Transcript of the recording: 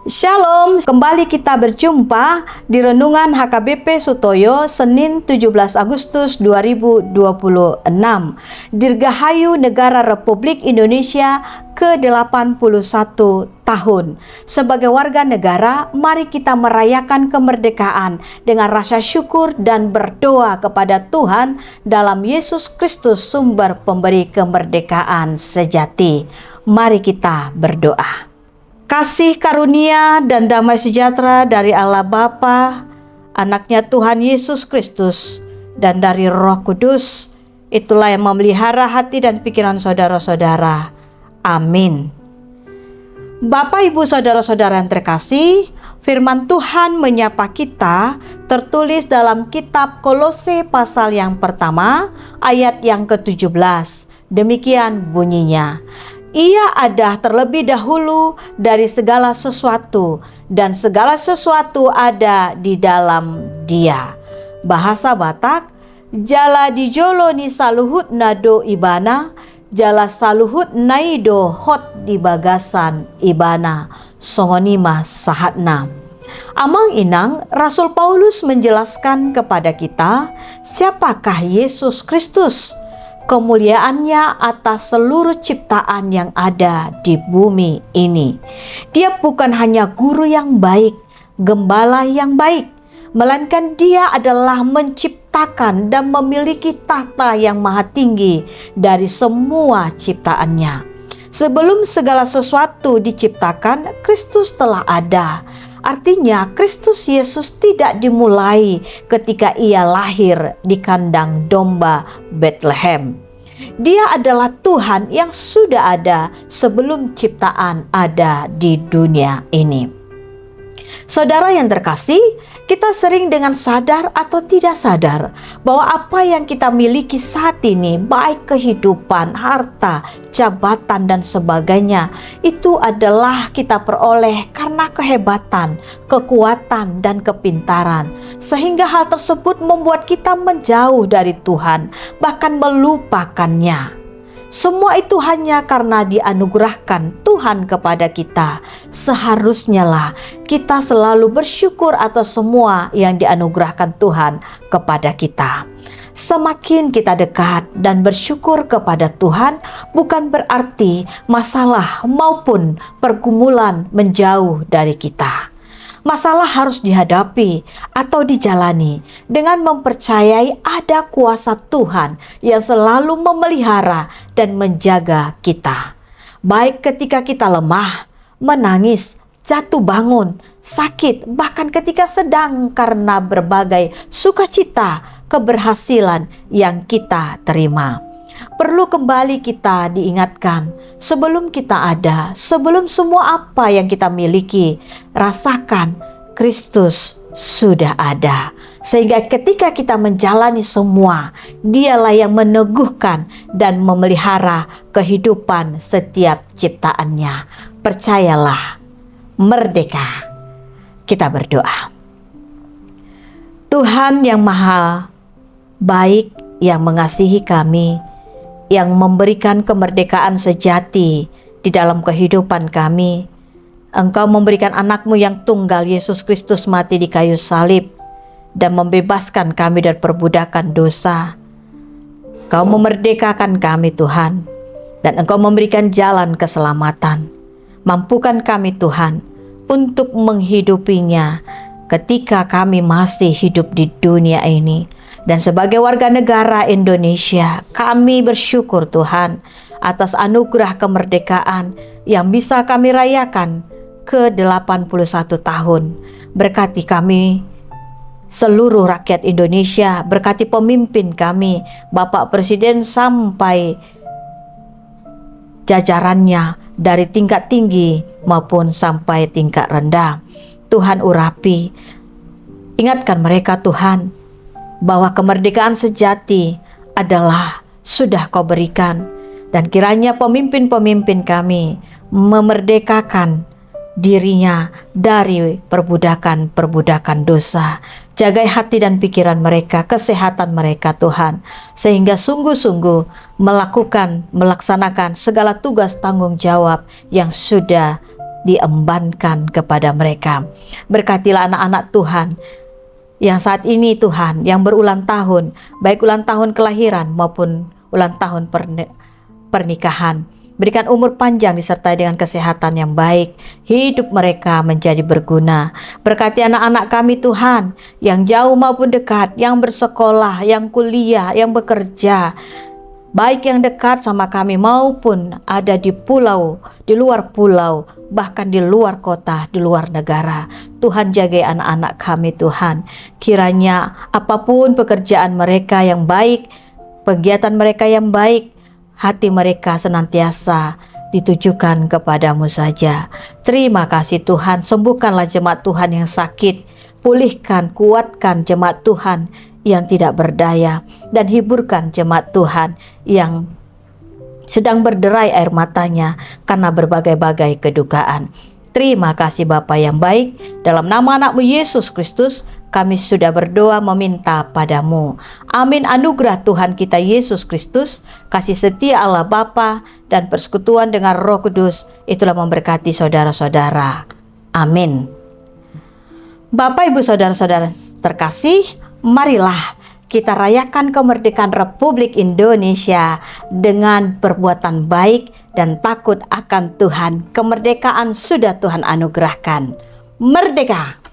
Shalom, kembali kita berjumpa di Renungan HKBP Sutoyo Senin 17 Agustus 2026. Dirgahayu Negara Republik Indonesia ke-81 tahun. Sebagai warga negara, mari kita merayakan kemerdekaan dengan rasa syukur dan berdoa kepada Tuhan dalam Yesus Kristus, sumber pemberi kemerdekaan sejati. Mari kita berdoa. Kasih karunia dan damai sejahtera dari Allah Bapa, Anaknya Tuhan Yesus Kristus, dan dari Roh Kudus, itulah yang memelihara hati dan pikiran saudara-saudara. Amin. Bapak, Ibu, saudara-saudara yang terkasih, firman Tuhan menyapa kita tertulis dalam kitab Kolose pasal yang pertama, ayat yang ke-17. Demikian bunyinya. Ia ada terlebih dahulu dari segala sesuatu, dan segala sesuatu ada di dalam Dia. Bahasa Batak, jala dijolo ni saluhut nado ibana, jala saluhut naido hot di bagasan ibana, songonima sahatna. Amang inang, Rasul Paulus menjelaskan kepada kita siapakah Yesus Kristus, kemuliaannya atas seluruh ciptaan yang ada di bumi ini. Dia bukan hanya guru yang baik, gembala yang baik, melainkan Dia adalah menciptakan dan memiliki tahta yang maha tinggi dari semua ciptaannya. Sebelum segala sesuatu diciptakan, Kristus telah ada. Artinya Kristus Yesus tidak dimulai ketika Ia lahir di kandang domba Bethlehem. Dia adalah Tuhan yang sudah ada sebelum ciptaan ada di dunia ini. Saudara yang terkasih, kita sering dengan sadar atau tidak sadar bahwa apa yang kita miliki saat ini, baik kehidupan, harta, jabatan, dan sebagainya, itu adalah kita peroleh karena kehebatan, kekuatan, dan kepintaran. Sehingga hal tersebut membuat kita menjauh dari Tuhan, bahkan melupakannya. Semua itu hanya karena dianugerahkan Tuhan kepada kita. Seharusnya lah kita selalu bersyukur atas semua yang dianugerahkan Tuhan kepada kita. Semakin kita dekat dan bersyukur kepada Tuhan, bukan berarti masalah maupun pergumulan menjauh dari kita. Masalah harus dihadapi atau dijalani dengan mempercayai ada kuasa Tuhan yang selalu memelihara dan menjaga kita. Baik ketika kita lemah, menangis, jatuh bangun, sakit, bahkan ketika sedang karena berbagai sukacita, keberhasilan yang kita terima. Perlu kembali kita diingatkan, sebelum kita ada, sebelum semua apa yang kita miliki, rasakan Kristus sudah ada. Sehingga ketika kita menjalani semua, Dialah yang meneguhkan dan memelihara kehidupan setiap ciptaannya. Percayalah, merdeka. Kita berdoa. Tuhan yang maha baik, yang mengasihi kami, yang memberikan kemerdekaan sejati di dalam kehidupan kami. Engkau memberikan anak-Mu yang tunggal, Yesus Kristus, mati di kayu salib dan membebaskan kami dari perbudakan dosa. Engkau memerdekakan kami, Tuhan, dan Engkau memberikan jalan keselamatan. Mampukan kami, Tuhan, untuk menghidupinya ketika kami masih hidup di dunia ini. Dan sebagai warga negara Indonesia, kami bersyukur Tuhan atas anugerah kemerdekaan yang bisa kami rayakan ke-81 tahun. Berkati kami seluruh rakyat Indonesia, berkati pemimpin kami, Bapak Presiden sampai jajarannya dari tingkat tinggi maupun sampai tingkat rendah. Tuhan urapi, ingatkan mereka Tuhan, bahwa kemerdekaan sejati adalah sudah Kau berikan. Dan kiranya pemimpin-pemimpin kami memerdekakan dirinya dari perbudakan-perbudakan dosa. Jagai hati dan pikiran mereka, kesehatan mereka Tuhan, sehingga sungguh-sungguh melaksanakan segala tugas tanggung jawab yang sudah diembankan kepada mereka. Berkatilah anak-anak Tuhan yang saat ini Tuhan, yang berulang tahun, baik ulang tahun kelahiran maupun ulang tahun pernikahan. Berikan umur panjang disertai dengan kesehatan yang baik, hidup mereka menjadi berguna. Berkati anak-anak kami Tuhan, yang jauh maupun dekat, yang bersekolah, yang kuliah, yang bekerja, baik yang dekat sama kami maupun ada di pulau, di luar pulau, bahkan di luar kota, di luar negara. Tuhan jaga anak-anak kami Tuhan. Kiranya apapun pekerjaan mereka yang baik, kegiatan mereka yang baik, hati mereka senantiasa ditujukan kepadamu saja. Terima kasih Tuhan, sembuhkanlah jemaat Tuhan yang sakit, pulihkan, kuatkan jemaat Tuhan yang tidak berdaya, dan hiburkan jemaat Tuhan yang sedang berderai air matanya karena berbagai-bagai kedukaan. Terima kasih Bapa yang baik, dalam nama anakmu Yesus Kristus kami sudah berdoa meminta padamu. Amin. Anugerah Tuhan kita Yesus Kristus, kasih setia Allah Bapa, dan persekutuan dengan Roh Kudus itulah memberkati saudara-saudara. Amin. Bapak, Ibu, saudara-saudara terkasih, marilah kita rayakan kemerdekaan Republik Indonesia dengan perbuatan baik dan takut akan Tuhan. Kemerdekaan sudah Tuhan anugerahkan. Merdeka!